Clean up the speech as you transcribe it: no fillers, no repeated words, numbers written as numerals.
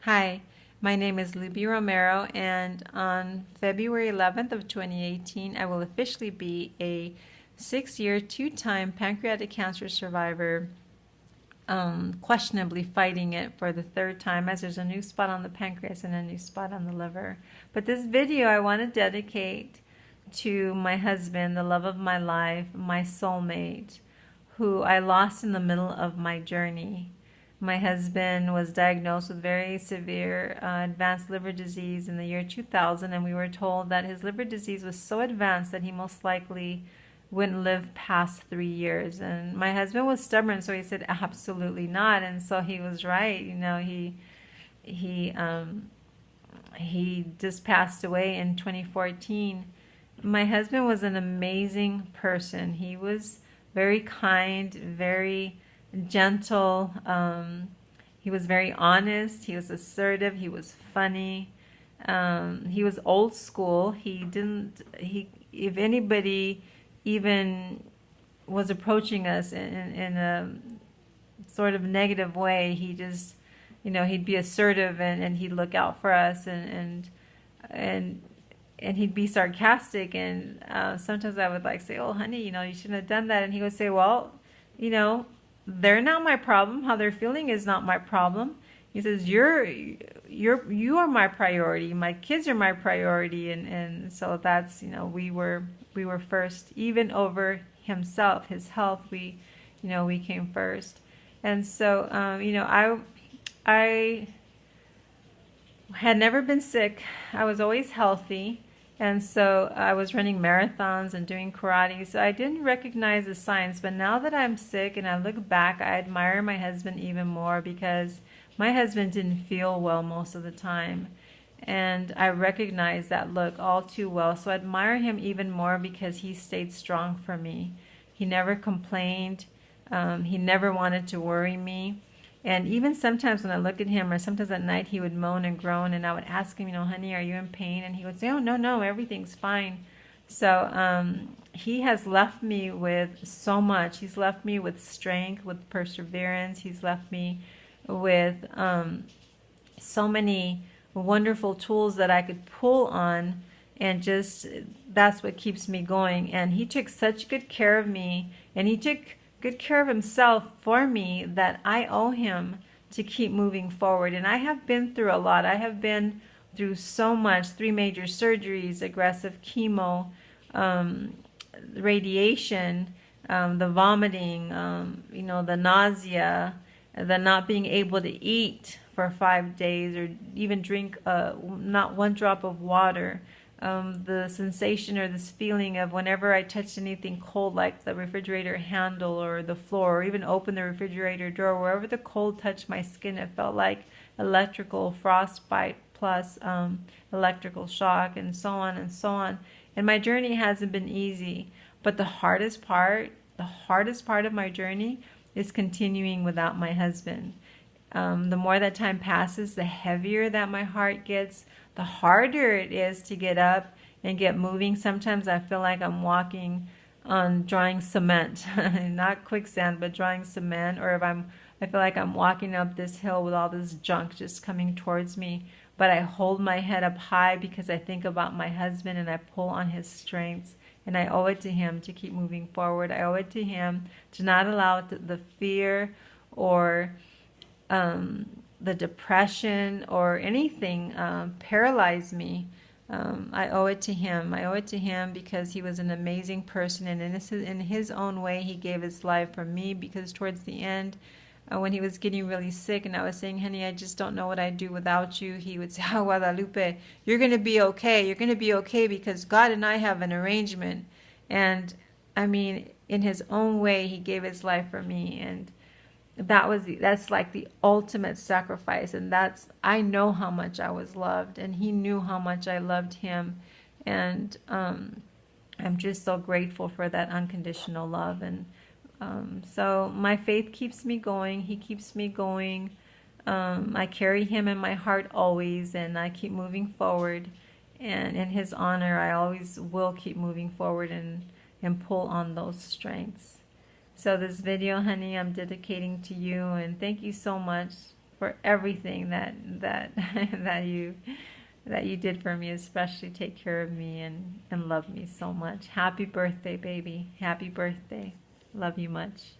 Hi, my name is Libby Romero, and on February 11th of 2018, I will officially be a 6-year, two-time pancreatic cancer survivor, questionably fighting it for the third time, as there's a new spot on the pancreas and a new spot on the liver. But this video I want to dedicate to my husband, the love of my life, my soulmate, who I lost in the middle of my journey. My husband was diagnosed with very severe advanced liver disease in the year 2000, and we were told that his liver disease was so advanced that he most likely wouldn't live past 3 years. And my husband was stubborn, so he said absolutely not. And so he was right. You know, he just passed away in 2014. My husband was an amazing person. He was very kind, very gentle. He was very honest. He was assertive. He was funny. He was old school. If anybody even was approaching us in a sort of negative way, he just, he'd be assertive, and he'd look out for us, and he'd be sarcastic. And sometimes I would say, "Oh, honey, you shouldn't have done that." And he would say, "Well, they're not my problem. How they're feeling is not my problem." He says, you are my priority. My kids are my priority." And so that's, we were first, even over himself, his health. We came first. And so, I had never been sick. I was always healthy. And so I was running marathons and doing karate, so I didn't recognize the signs. But now that I'm sick and I look back, I admire my husband even more, because my husband didn't feel well most of the time. And I recognize that look all too well. So I admire him even more because he stayed strong for me. He never complained. He never wanted to worry me. And even sometimes when I look at him, or sometimes at night, he would moan and groan, and I would ask him, "Honey, are you in pain?" And he would say, "Oh, no, everything's fine." So he has left me with so much. He's left me with strength, with perseverance. He's left me with so many wonderful tools that I could pull on, and just that's what keeps me going. And he took such good care of me, and he took good care of himself for me, that I owe him to keep moving forward. And I have been through a lot. I have been through so much: 3 major surgeries, aggressive chemo, radiation, the vomiting, the nausea, the not being able to eat for 5 days, or even drink not one drop of water. The sensation, or this feeling of whenever I touched anything cold, like the refrigerator handle or the floor, or even open the refrigerator door, wherever the cold touched my skin, it felt like electrical frostbite plus electrical shock, and so on and so on. And my journey hasn't been easy, but the hardest part of my journey is continuing without my husband. The more that time passes, the heavier that my heart gets, the harder it is to get up and get moving. Sometimes I feel like I'm walking on drying cement, not quicksand, but drying cement. Or I feel like I'm walking up this hill with all this junk just coming towards me. But I hold my head up high because I think about my husband, and I pull on his strengths. And I owe it to him to keep moving forward. I owe it to him to not allow the fear or the depression or anything paralyze me. I owe it to him. I owe it to him because he was an amazing person, and in his own way, he gave his life for me. Because towards the end, when he was getting really sick, and I was saying, "Honey, I just don't know what I'd do without you," he would say, "Oh, Guadalupe, you're going to be okay. You're going to be okay, because God and I have an arrangement." And I mean, in his own way, he gave his life for me. And that's like the ultimate sacrifice. And I know how much I was loved, and he knew how much I loved him. And I'm just so grateful for that unconditional love. And so my faith keeps me going. He keeps me going. I carry him in my heart always, and I keep moving forward. And in his honor, I always will keep moving forward and pull on those strengths. So this video, honey, I'm dedicating to you, and thank you so much for everything that you did for me, especially take care of me and love me so much. Happy birthday, baby. Happy birthday. Love you much.